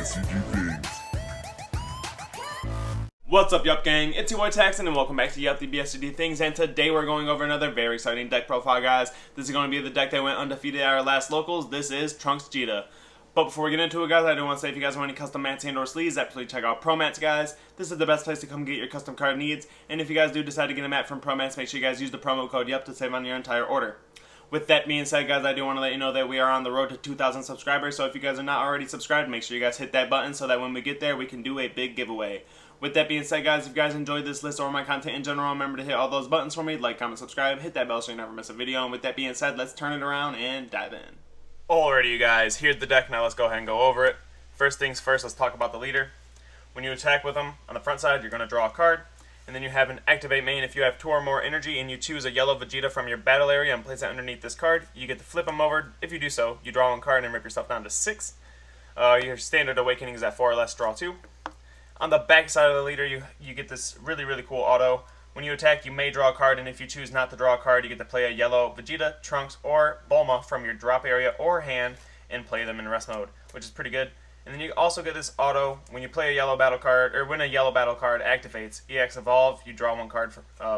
DBSCG things. What's up, Yuhp gang? It's your boy Taxon, and welcome back to Yuhp DBSCG things. And today we're going over another very exciting deck profile, guys. This is going to be the deck that went undefeated at our last locals. This is Trunks-geta. But before we get into it, guys, I do want to say if you guys want any custom mats and or sleeves, absolutely check out Promats, guys. This is the best place to come get your custom card needs. And if you guys do decide to get a mat from Promats, make sure you guys use the promo code Yuhp to save on your entire order. With that being said, guys, I do want to let you know that we are on the road to 2,000 subscribers. So if you guys are not already subscribed, make sure you guys hit that button so that when we get there, we can do a big giveaway. With that being said, guys, if you guys enjoyed this list or my content in general, remember to hit all those buttons for me. Like, comment, subscribe, hit that bell so you never miss a video. And with that being said, let's turn it around and dive in. Alrighty, you guys, here's the deck. Now let's go ahead and go over it. First things first, let's talk about the leader. When you attack with him, on the front side, you're going to draw a card. And then you have an activate main. If you have 2 or more energy and you choose a yellow Vegeta from your battle area and place it underneath this card, you get to flip him over. If you do so, you draw 1 card and rip yourself down to 6. Your standard awakening is at 4 or less, draw 2. On the back side of the leader, you get this really cool auto. When you attack, you may draw a card, and if you choose not to draw a card, you get to play a yellow Vegeta, Trunks, or Bulma from your drop area or hand and play them in rest mode, which is pretty good. And then you also get this auto when you play a yellow battle card, or when a yellow battle card activates. EX Evolve, you draw 1 card,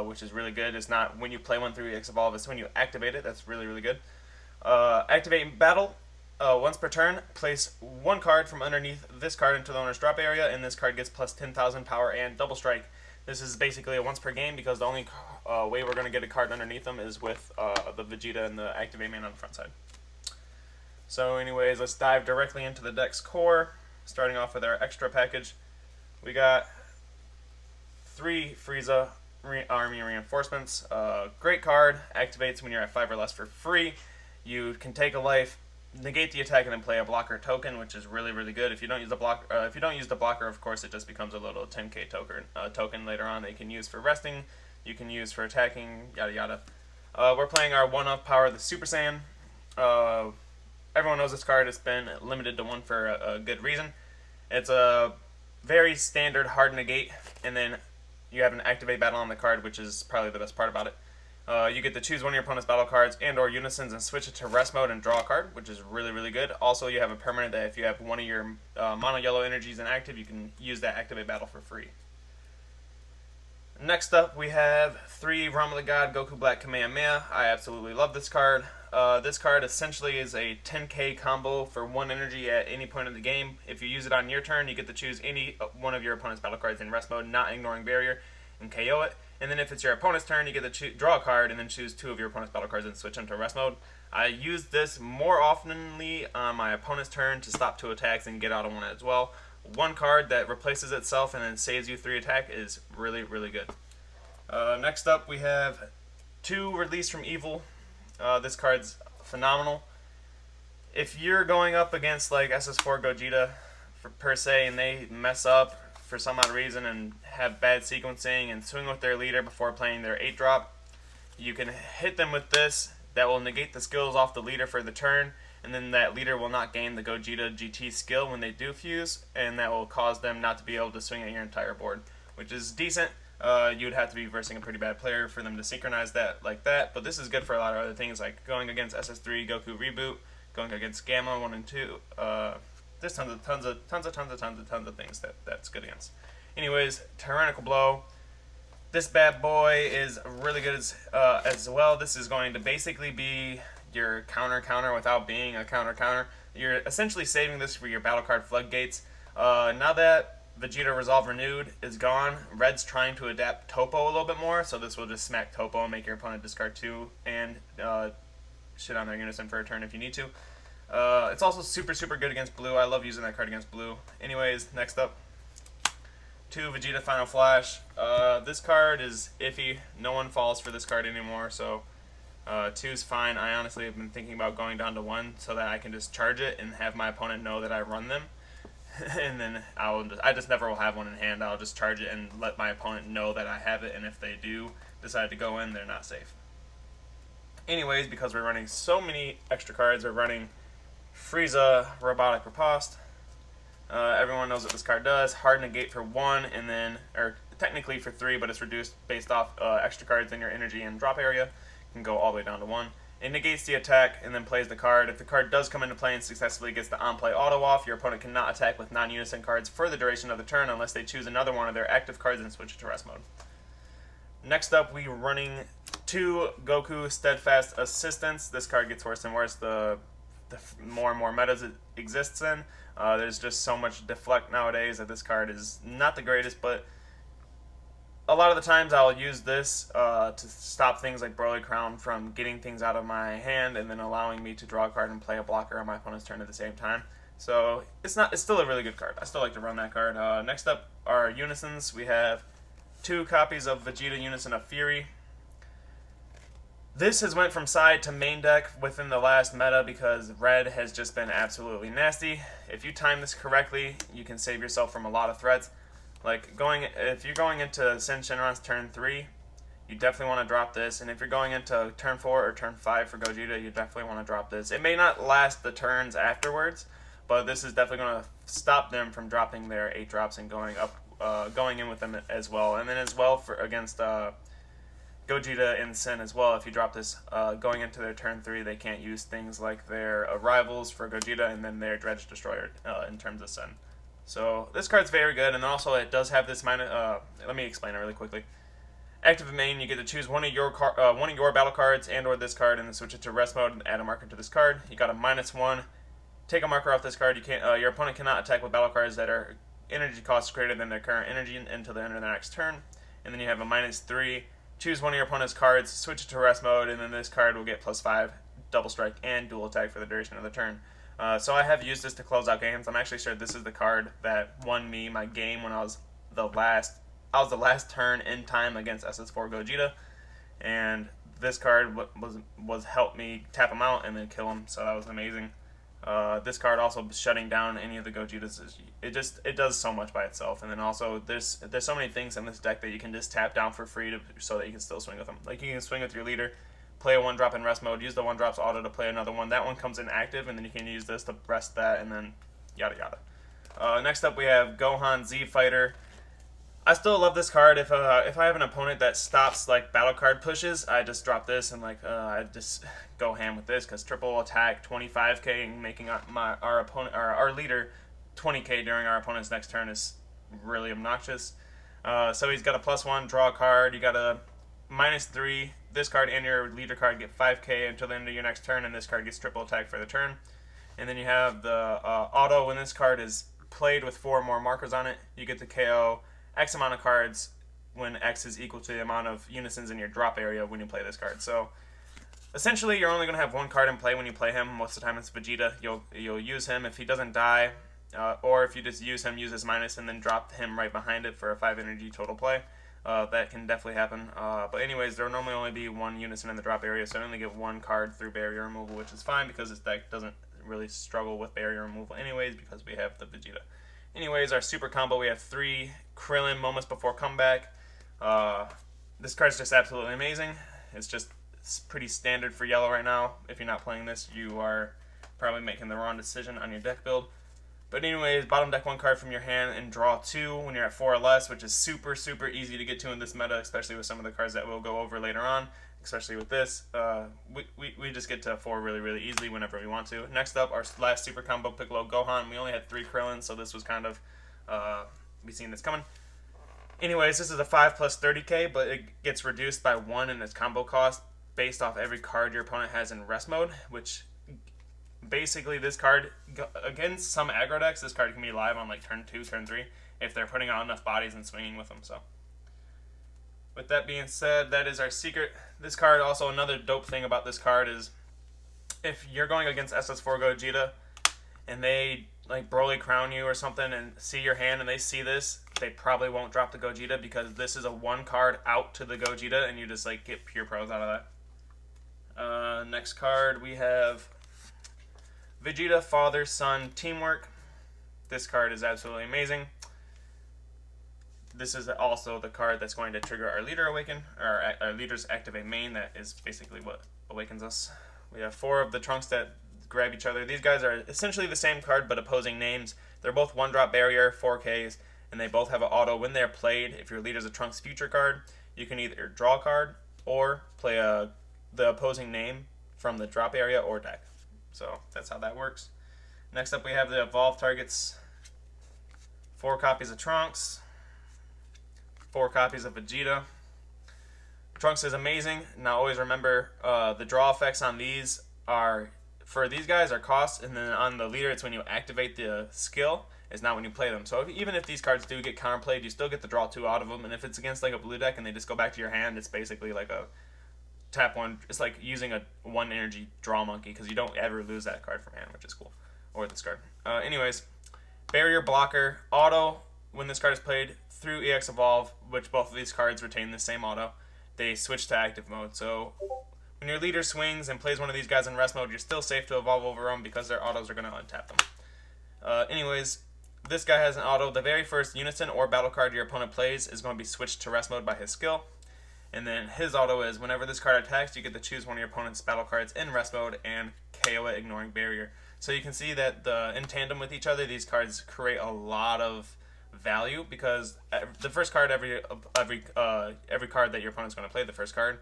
which is really good. It's not when you play 1 through EX Evolve, it's when you activate it. That's really good. Activate Battle, once per turn, place 1 card from underneath this card into the owner's drop area, and this card gets plus 10,000 power and double strike. This is basically a once per game because the only way we're going to get a card underneath them is with the Vegeta and the activate main on the front side. So anyways, let's dive directly into the deck's core, starting off with our extra package. We got 3 Frieza Army Reinforcements. Great card, activates when you're at 5 or less for free. You can take a life, negate the attack, and then play a blocker token, which is really good. If you don't use the blocker, of course, it just becomes a little 10k token later on that you can use for resting, you can use for attacking, yada yada. We're playing our 1-up power, the Super Saiyan. Everyone knows this card. It's been limited to 1 for a good reason. It's a very standard hard negate, and then you have an activate battle on the card, which is probably the best part about it. You get to choose 1 of your opponent's battle cards and or Unisons and switch it to rest mode and draw a card, which is really good. Also, you have a permanent that if you have 1 of your mono yellow energies inactive, you can use that activate battle for free. Next up, we have 3 Realm of the God Goku Black Kamehameha. I absolutely love this card. This card essentially is a 10k combo for 1 energy at any point in the game. If you use it on your turn, you get to choose any 1 of your opponent's battle cards in rest mode, not ignoring barrier, and KO it. And then if it's your opponent's turn, you get to draw a card and then choose 2 of your opponent's battle cards and switch them to rest mode. I use this more oftenly on my opponent's turn to stop 2 attacks and get out of 1 as well. 1 card that replaces itself and then saves you 3 attack is really good. Next up, we have 2 Release from Evil. This card's phenomenal. If you're going up against like SS4 Gogeta per se and they mess up for some odd reason and have bad sequencing and swing with their leader before playing their 8-drop, you can hit them with this. That will negate the skills off the leader for the turn, and then that leader will not gain the Gogeta GT skill when they do fuse, and that will cause them not to be able to swing at your entire board, which is decent. You would have to be versing a pretty bad player for them to synchronize that like that, but this is good for a lot of other things like going against SS3 Goku Reboot, going against Gamma 1 and 2. There's tons of things that's good against. Anyways, Tyrannical Blow. This bad boy is really good as well. This is going to basically be your counter without being a counter. You're essentially saving this for your battle card floodgates. Now that Vegeta Resolve Renewed is gone, Red's trying to adapt Topo a little bit more, so this will just smack Topo and make your opponent discard 2 and shit on their Unison for a turn if you need to. It's also super good against Blue. I love using that card against Blue. Anyways, next up, 2 Vegeta Final Flash. This card is iffy. No one falls for this card anymore, so 2's fine. I honestly have been thinking about going down to 1 so that I can just charge it and have my opponent know that I run them. And then I just never will have 1 in hand. I'll just charge it and let my opponent know that I have it, and if they do decide to go in, they're not safe. Anyways, because we're running so many extra cards, we're running Frieza Robotic Riposte. Everyone knows what this card does. Hard negate for 1, and then, or technically for 3, but it's reduced based off extra cards in your energy and drop area. You can go all the way down to 1. It negates the attack and then plays the card. If the card does come into play and successfully gets the on-play auto off, your opponent cannot attack with non-Unison cards for the duration of the turn unless they choose another one of their active cards and switch it to rest mode. Next up, we're running 2 Goku Steadfast Assistants. This card gets worse and worse the more and more metas it exists in. There's just so much deflect nowadays that this card is not the greatest, but a lot of the times I'll use this to stop things like Broly Crown from getting things out of my hand and then allowing me to draw a card and play a blocker on my opponent's turn at the same time. So it's still a really good card. I still like to run that card. Next up are Unisons. We have 2 copies of Vegeta Unison of Fury. This has went from side to main deck within the last meta because red has just been absolutely nasty. If you time this correctly, you can save yourself from a lot of threats. Like if you're going into Sin Shenron's turn 3, you definitely want to drop this. And if you're going into turn 4 or turn 5 for Gogeta, you definitely want to drop this. It may not last the turns afterwards, but this is definitely going to stop them from dropping their 8 drops and going in with them as well. And then as well for against Gogeta and Sin as well. If you drop this going into their turn 3, they can't use things like their rivals for Gogeta and then their Dredge Destroyer in terms of Sin. So this card's very good, and also it does have this minus. Let me explain it really quickly. Active main, you get to choose one of your battle cards and/or this card, and then switch it to rest mode and add a marker to this card. You got a -1. Take a marker off this card. You can't. Your opponent cannot attack with battle cards that are energy costs greater than their current energy until the end of the next turn. And then you have a -3. Choose one of your opponent's cards, switch it to rest mode, and then this card will get +5, double strike, and dual attack for the duration of the turn. So I have used this to close out games. I'm actually sure this is the card that won me my game when I was the last turn in time against SS4 Gogeta, and this card was helped me tap him out and then kill him. So that was amazing. This card also shutting down any of the Gogetas. It does so much by itself, and then also there's so many things in this deck that you can just tap down for free so that you can still swing with them. Like you can swing with your leader, play a 1-drop in rest mode, use the 1-drops auto to play another one. That one comes in active, and then you can use this to rest that, and then yada yada. Next up we have Gohan Z Fighter. I still love this card. If I have an opponent that stops like battle card pushes, I just drop this and I just go ham with this because triple attack 25k and making our leader 20k during our opponent's next turn is really obnoxious. So he's got a +1, draw a card. You got a -3. This card and your leader card get 5k until the end of your next turn, and this card gets triple attack for the turn. And then you have the auto. When this card is played with 4 or more markers on it, you get to KO X amount of cards when X is equal to the amount of Unisons in your drop area when you play this card. So essentially, you're only going to have 1 card in play when you play him. Most of the time, it's Vegeta. You'll use him if he doesn't die, or if you just use him, use his minus, and then drop him right behind it for a 5 energy total play. That can definitely happen. But anyways, there will normally only be 1 Unison in the drop area, so I only get 1 card through barrier removal, which is fine because this deck doesn't really struggle with barrier removal anyways because we have the Vegeta. Anyways, our super combo, we have 3 Krillin moments before comeback. This card's just absolutely amazing. It's pretty standard for yellow right now. If you're not playing this, you are probably making the wrong decision on your deck build. But anyways, bottom deck 1 card from your hand and draw 2 when you're at 4 or less, which is super, super easy to get to in this meta, especially with some of the cards that we'll go over later on, especially with this. We just get to 4 really, really easily whenever we want to. Next up, our last super combo, Piccolo Gohan. We only had 3 Krillin, so this was kind of, we seen this coming. Anyways, this is a 5 plus 30k, but it gets reduced by 1 in its combo cost based off every card your opponent has in rest mode, which basically this card, against some aggro decks, this card can be live on like turn 2, turn 3, if they're putting out enough bodies and swinging with them. So with that being said, that is our secret. This card, also another dope thing about this card is if you're going against SS4 Gogeta and they like Broly Crown you or something and see your hand and they see this, they probably won't drop the Gogeta because this is a 1 card out to the Gogeta and you just like get pure pros out of that. Next card we have Vegeta Father-Son Teamwork. This card is absolutely amazing. This is also the card that's going to trigger our leader awaken, or our leader's activate main. That is basically what awakens us. We have 4 of the Trunks that grab each other. These guys are essentially the same card but opposing names. They're both 1-drop barrier, 4Ks, and they both have an auto when they're played. If your leader's a Trunks future card, you can either draw a card or play the opposing name from the drop area or deck. So that's how that works. Next up we have the evolved targets. 4 copies of Trunks, 4 copies of Vegeta. Trunks is amazing. Now always remember the draw effects on these are, for these guys, are cost, and then on the leader it's when you activate the skill, it's not when you play them. So even if these cards do get counterplayed, you still get the draw 2 out of them, and if it's against like a blue deck and they just go back to your hand, it's basically like a tap 1. It's like using a 1 energy draw monkey, because you don't ever lose that card from hand, which is cool. Or this card. Anyways, barrier blocker, auto, when this card is played through EX Evolve, which both of these cards retain the same auto, they switch to active mode. So when your leader swings and plays one of these guys in rest mode, you're still safe to evolve over them because their autos are going to untap them. Anyways, this guy has an auto. The very first Unison or battle card your opponent plays is going to be switched to rest mode by his skill. And then his auto is whenever this card attacks, you get to choose one of your opponent's battle cards in rest mode and KO it, ignoring barrier. So you can see that in tandem with each other, these cards create a lot of value, because the first card, every card that your opponent's going to play, the first card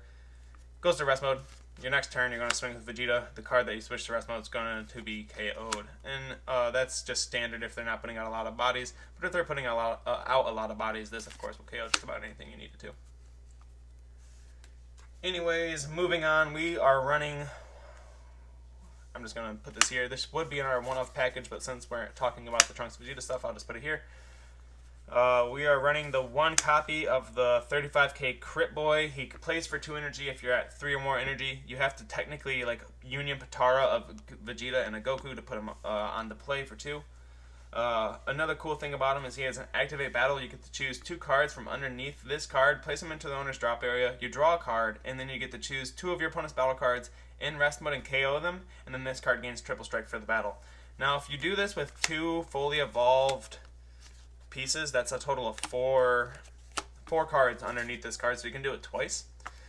goes to rest mode. Your next turn, you're going to swing with Vegeta. The card that you switch to rest mode is going to be KO'd, and that's just standard if they're not putting out a lot of bodies. But if they're putting out a lot of bodies, this of course will KO just about anything you need it to. Anyways, moving on, we are running. I'm just going to put this here. This would be in our one-off package, but since we're talking about the Trunks Vegeta stuff, I'll just put it here. We are running the 1 copy of the 35k Crit Boy. He plays for 2 energy. If you're at 3 or more energy, you have to technically like Union Patara of Vegeta and a Goku to put him on the play for 2. Another cool thing about him is he has an activate battle. You get to choose 2 cards from underneath this card, place them into the owner's drop area, you draw a card, and then you get to choose 2 of your opponent's battle cards in rest mode and KO them, and then this card gains triple strike for the battle. Now if you do this with 2 fully evolved pieces, that's a total of 4 cards underneath this card, so you can do it twice.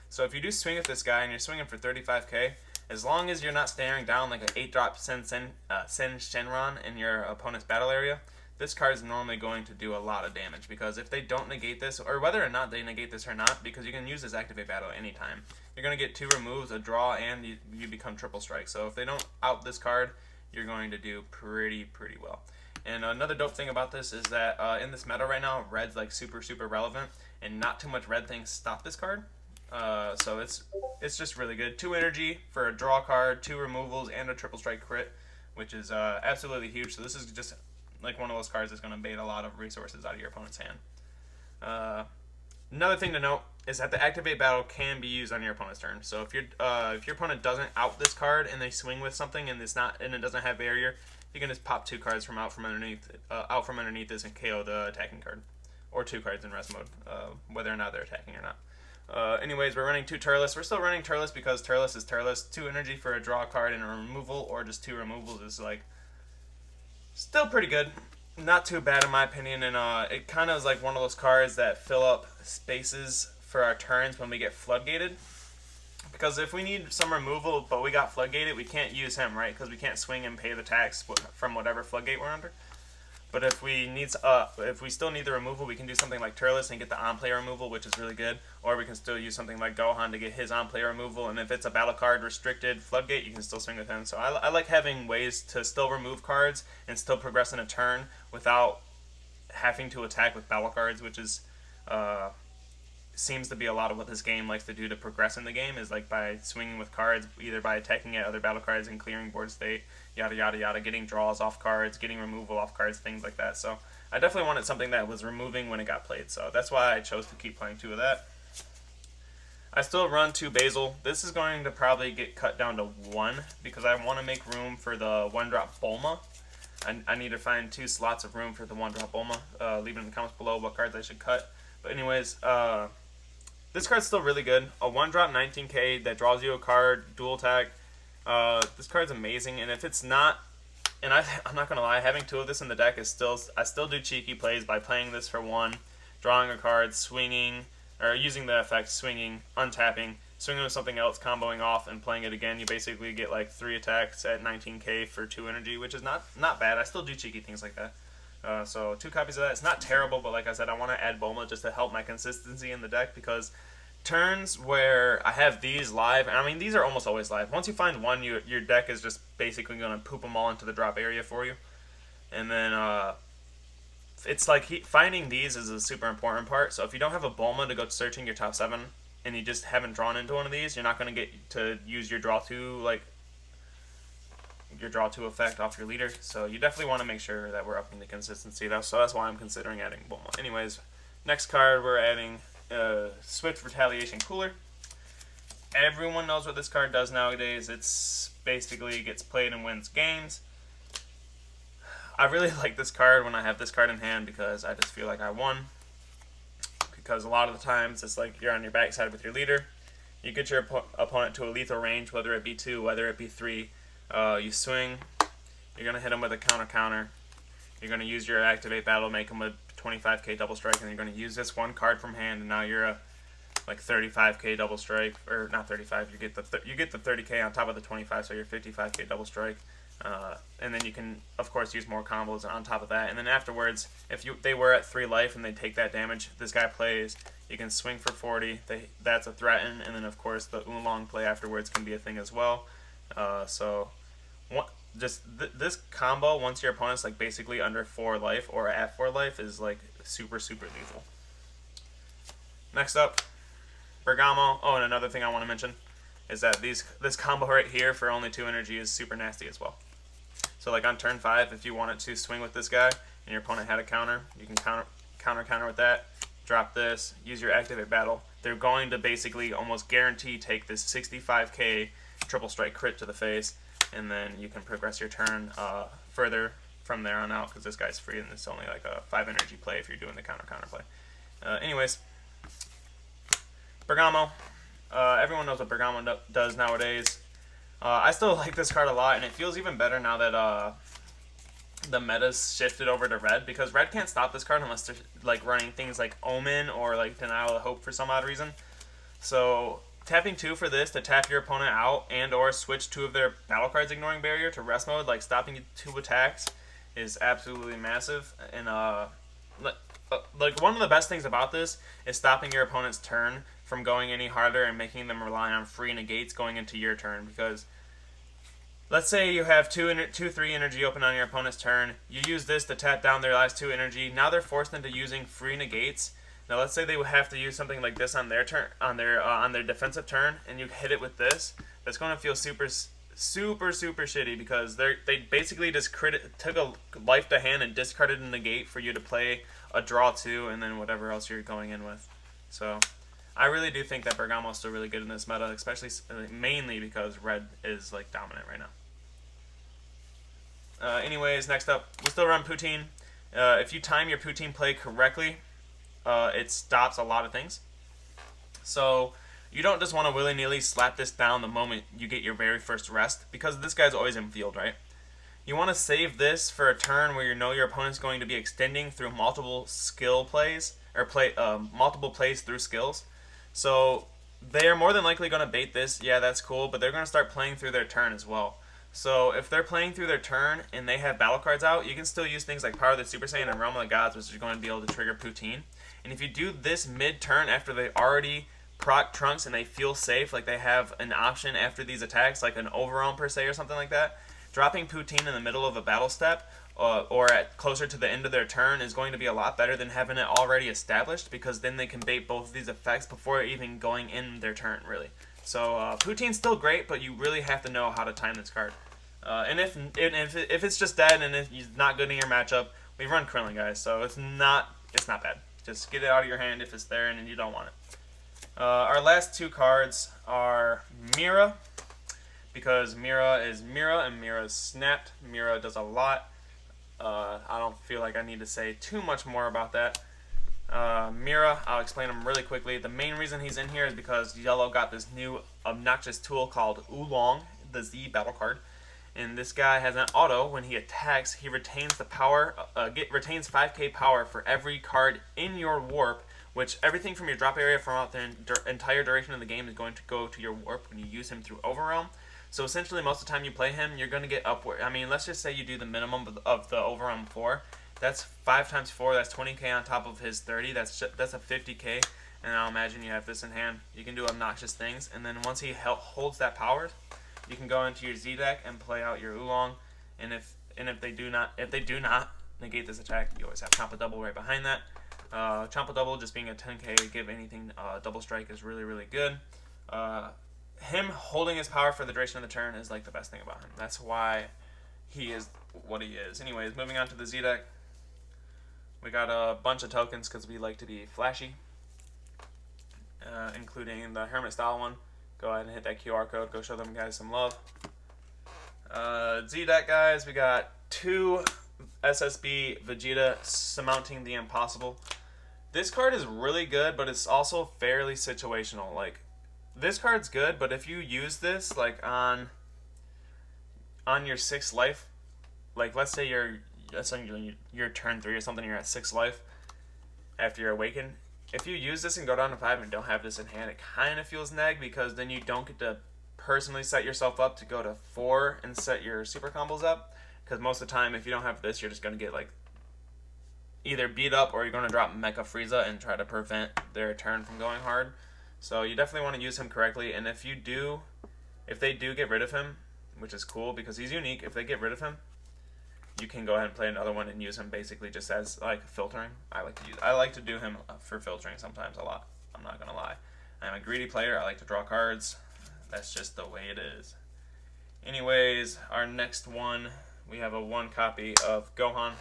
So if you do swing with this guy and you're swinging for 35k, as long as you're not staring down like an 8-drop Sen Shenron in your opponent's battle area, this card is normally going to do a lot of damage, because if they don't negate this, or whether or not they negate this or not, because you can use this activate battle anytime, you're going to get 2 removes, a draw, and you become triple strike. So if they don't out this card, you're going to do pretty well. And another dope thing about this is that in this meta right now, red's like super relevant, and not too much red things stop this card. So it's just really good. 2 energy for a draw card, 2 removals, and a triple strike crit, which is absolutely huge. So this is just like one of those cards that's going to bait a lot of resources out of your opponent's hand. Another thing to note is that the activate battle can be used on your opponent's turn. So if your opponent doesn't out this card and they swing with something and it doesn't have barrier, you can just pop 2 cards from out from underneath this and KO the attacking card, or 2 cards in rest mode, whether or not they're attacking or not. Anyways, we're running 2 Turles. We're still running Turles because Turles is Turles. 2 energy for a draw card and a removal, or just 2 removals, is like still pretty good. Not too bad in my opinion, and it kind of is like one of those cards that fill up spaces for our turns when we get floodgated. Because if we need some removal but we got floodgated, we can't use him, right? Because we can't swing and pay the tax from whatever floodgate we're under. But if we still need the removal, we can do something like Turles and get the on-play removal, which is really good. Or we can still use something like Gohan to get his on-play removal. And if it's a battle card restricted floodgate, you can still swing with him. So I like having ways to still remove cards and still progress in a turn without having to attack with battle cards, which is seems to be a lot of what this game likes to do to progress in the game, is like by swinging with cards, either by attacking at other battle cards and clearing board state, yada yada yada, getting draws off cards, getting removal off cards, things like that. So I definitely wanted something that was removing when it got played, so that's why I chose to keep playing 2 of that. I still run 2 Basil. This is going to probably get cut down to 1 because I want to make room for the 1-drop Bulma. I need to find 2 slots of room for the 1-drop Bulma. Leave it in the comments below what cards I should cut. But anyways, this card's still really good. A 1-drop 19k that draws you a card, dual attack. This card's amazing, and if it's not, and I'm not gonna lie, having 2 of this in the deck is I still do cheeky plays by playing this for 1, drawing a card, swinging, or using the effect, swinging, untapping, swinging with something else, comboing off, and playing it again. You basically get like 3 attacks at 19k for 2 energy, which is not bad. I still do cheeky things like that. So 2 copies of that. It's not terrible, but like I said, I want to add Bulma just to help my consistency in the deck, because turns where I have these live, and I mean these are almost always live. Once you find one, your deck is just basically going to poop them all into the drop area for you. And then it's like finding these is a super important part. So if you don't have a Bulma to go searching your top 7, and you just haven't drawn into one of these, you're not going to get to use your draw 2 effect off your leader. So you definitely want to make sure that we're upping the consistency. So that's why I'm considering adding Bulma. Anyways, next card we're adding Swift Retaliation Cooler. Everyone knows what this card does nowadays. It's basically gets played and wins games. I really like this card when I have this card in hand because I just feel like I won. Because a lot of the times it's like you're on your backside with your leader. You get your opponent to a lethal range, whether it be 2, whether it be 3. You swing. You're going to hit him with a counter. You're going to use your activate battle, make him a 25k double strike, and you're going to use this one card from hand, and now you're a like 35k double strike, or not 35. You get the 30k on top of the 25, so you're 55k double strike. And then you can, of course, use more combos on top of that. And then afterwards, if they were at 3 life and they take that damage, this guy plays. You can swing for 40. That's a threaten, and then of course the oolong play afterwards can be a thing as well. This combo, once your opponent's like basically under 4 life or at 4 life, is like super lethal. Next up, Bergamo. Oh, and another thing I want to mention is that this combo right here for only 2 energy is super nasty as well. So like on turn 5, if you wanted to swing with this guy and your opponent had a counter, you can counter with that. Drop this, use your activate battle. They're going to basically almost guarantee take this 65k triple strike crit to the face, and then you can progress your turn further from there on out because this guy's free and it's only like a 5 energy play if you're doing the counter play. Anyways, Bergamo. Everyone knows what Bergamo does nowadays. I still like this card a lot, and it feels even better now that the meta's shifted over to red, because red can't stop this card unless they're like running things like Omen or like Denial of Hope for some odd reason. So tapping 2 for this to tap your opponent out and or switch 2 of their battle cards ignoring barrier to rest mode, like stopping 2 attacks, is absolutely massive. And like one of the best things about this is stopping your opponent's turn from going any harder and making them rely on free negates going into your turn. Because let's say you have 2/3 energy open on your opponent's turn, you use this to tap down their last 2 energy. Now they're forced into using free negates. Now let's say they would have to use something like this on their turn, on their defensive turn, and you hit it with this. That's going to feel super shitty because they basically just took a life to hand and discarded a negate for you to play a draw 2 and then whatever else you're going in with. So I really do think that Bergamo is still really good in this meta, especially mainly because red is like dominant right now. Anyways, next up, we still run Poutine. If you time your Poutine play correctly, it stops a lot of things. So you don't just want to willy-nilly slap this down the moment you get your very first rest, because this guy's always in field, right? You want to save this for a turn where you know your opponent's going to be extending through multiple skill plays, or multiple plays through skills. So they are more than likely going to bait this. Yeah, that's cool, but they're going to start playing through their turn as well. So if they're playing through their turn and they have battle cards out, you can still use things like Power of the Super Saiyan and Realm of the Gods, which is going to be able to trigger Poutine. And if you do this mid-turn after they already proc Trunks and they feel safe, like they have an option after these attacks, like an overwhelm per se or something like that, dropping Poutine in the middle of a battle step or at closer to the end of their turn is going to be a lot better than having it already established, because then they can bait both of these effects before even going in their turn, really. So Poutine's still great, but you really have to know how to time this card. And if it's just dead and if it's not good in your matchup, we run Krillin, guys, so it's not bad. Just get it out of your hand if it's there and you don't want it. Our last 2 cards are Mira, because Mira is Mira and Mira's snapped. Mira does a lot. I don't feel like I need to say too much more about that. Mira, I'll explain him really quickly. The main reason he's in here is because Yellow got this new obnoxious tool called Oolong, the Z battle card. And this guy has an auto. When he attacks, he retains the power, retains 5k power for every card in your warp, which everything from your drop area throughout the entire duration of the game is going to go to your warp when you use him through Overrealm. So essentially, most of the time you play him, you're going to get upward. I mean, let's just say you do the minimum of the Overrealm 4. That's 5 times 4. That's 20k on top of his 30. That's a 50k. and now imagine you have this in hand. You can do obnoxious things, and then once he holds that power, you can go into your Z deck and play out your Oolong, and if they do not negate this attack, you always have Chompa Double right behind that. Chompa Double just being a 10k, give anything double strike is really, really good. Him holding his power for the duration of the turn is like the best thing about him. That's why he is what he is. Anyways, moving on to the Z deck. We got a bunch of tokens because we like to be flashy, including the Hermit style one. Go ahead and hit that QR code. Go show them guys some love. Z deck guys, we got 2 SSB Vegeta surmounting the impossible. This card is really good, but it's also fairly situational. Like, this card's good, but if you use this like on your 6th life, like let's say you're turn 3 or something, you're at 6 life after you're awakened. If you use this and go down to 5 and don't have this in hand, it kind of feels neg, because then you don't get to personally set yourself up to go to 4 and set your super combos up. Because most of the time, if you don't have this, you're just going to get like either beat up, or you're going to drop Mecha Frieza and try to prevent their turn from going hard. So you definitely want to use him correctly. And if they do get rid of him, which is cool because he's unique, if they get rid of him, you can go ahead and play another one and use him basically just as like filtering. I like to do him for filtering sometimes a lot. I'm not gonna lie. I'm a greedy player. I like to draw cards. That's just the way it is. Anyways, our next one, we have a 1 copy of Gohan.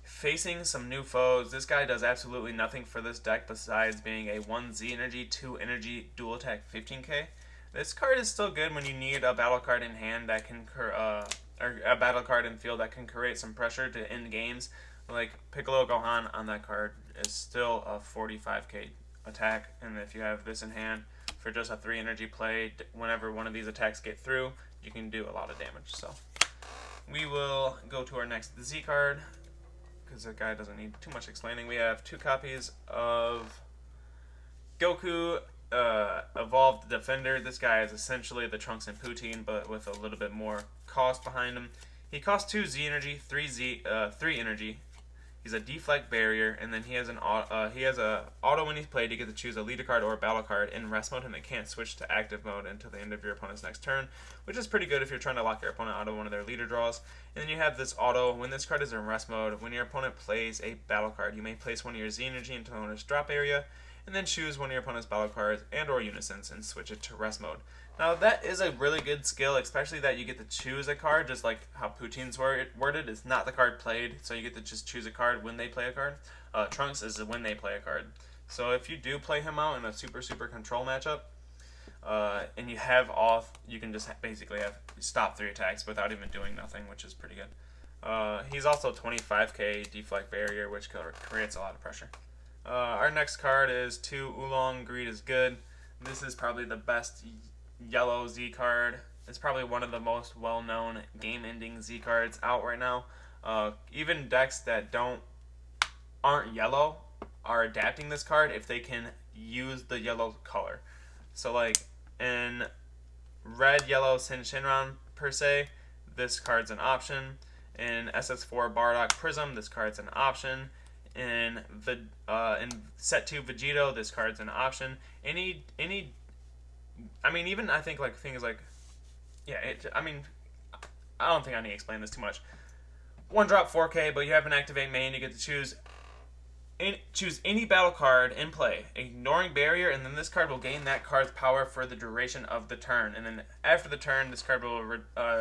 Facing some new foes. This guy does absolutely nothing for this deck besides being a 1 Z energy, 2 energy, dual attack 15k. This card is still good when you need a battle card in hand that can or a battle card in field that can create some pressure to end games. Like Piccolo Gohan on that card is still a 45k attack, and if you have this in hand for just a 3 energy play, whenever one of these attacks get through, you can do a lot of damage. So we will go to our next Z card, because the guy doesn't need too much explaining. We have 2 copies of Goku Evolved Defender. This guy is essentially the Trunks and Poutine, but with a little bit more cost behind him. He costs 2 Z energy, 3 energy. He's a deflect barrier, and then he has a auto when he's played. You get to choose a leader card or a battle card in rest mode, and it can't switch to active mode until the end of your opponent's next turn, which is pretty good if you're trying to lock your opponent out of one of their leader draws. And then you have this auto. When this card is in rest mode, when your opponent plays a battle card, you may place one of your Z energy into the owner's drop area, and then choose one of your opponent's battle cards and or Unisons and switch it to rest mode. Now that is a really good skill, especially that you get to choose a card, just like how Poutine's worded. It's not the card played, so you get to just choose a card when they play a card. Trunks is when they play a card. So if you do play him out in a super control matchup, and you have off, you can just basically have stop 3 attacks without even doing nothing, which is pretty good. He's also 25k deflect barrier, which creates a lot of pressure. Our next card is 2 Oolong. Greed is good. This is probably the best yellow Z card. It's probably one of the most well-known game-ending Z cards out right now. Even decks that aren't yellow are adapting this card if they can use the yellow color. So like in red, yellow, Shinran per se, this card's an option. In SS4 Bardock Prism, this card's an option. In set 2 Vegeta, this card's an option. I mean, even I think like things like, I don't think I need to explain this too much. 1 drop 4k, but you have an activate main. You get to choose any battle card in play, ignoring barrier, and then this card will gain that card's power for the duration of the turn. And then after the turn, this card will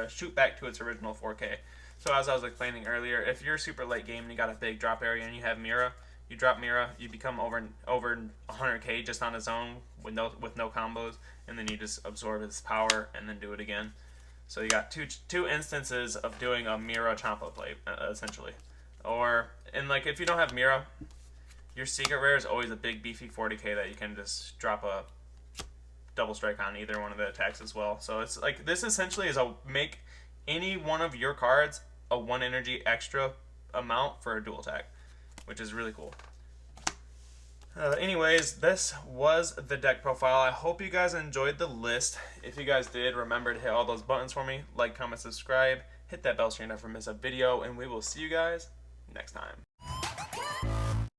shoot back to its original 4k. So as I was explaining earlier, if you're super late game and you got a big drop area and you have Mira, you drop Mira, you become over 100k just on his own with no combos, and then you just absorb his power and then do it again. So you got two instances of doing a Mira Champa play, essentially. And like if you don't have Mira, your secret rare is always a big beefy 40k that you can just drop a double strike on either one of the attacks as well. So it's like this essentially is make any one of your cards a 1 energy extra amount for a dual attack, which is really cool. Anyways, this was the deck profile. I hope you guys enjoyed the list. If you guys did, remember to hit all those buttons for me. Like, comment, subscribe. Hit that bell so you never miss a video, and we will see you guys next time.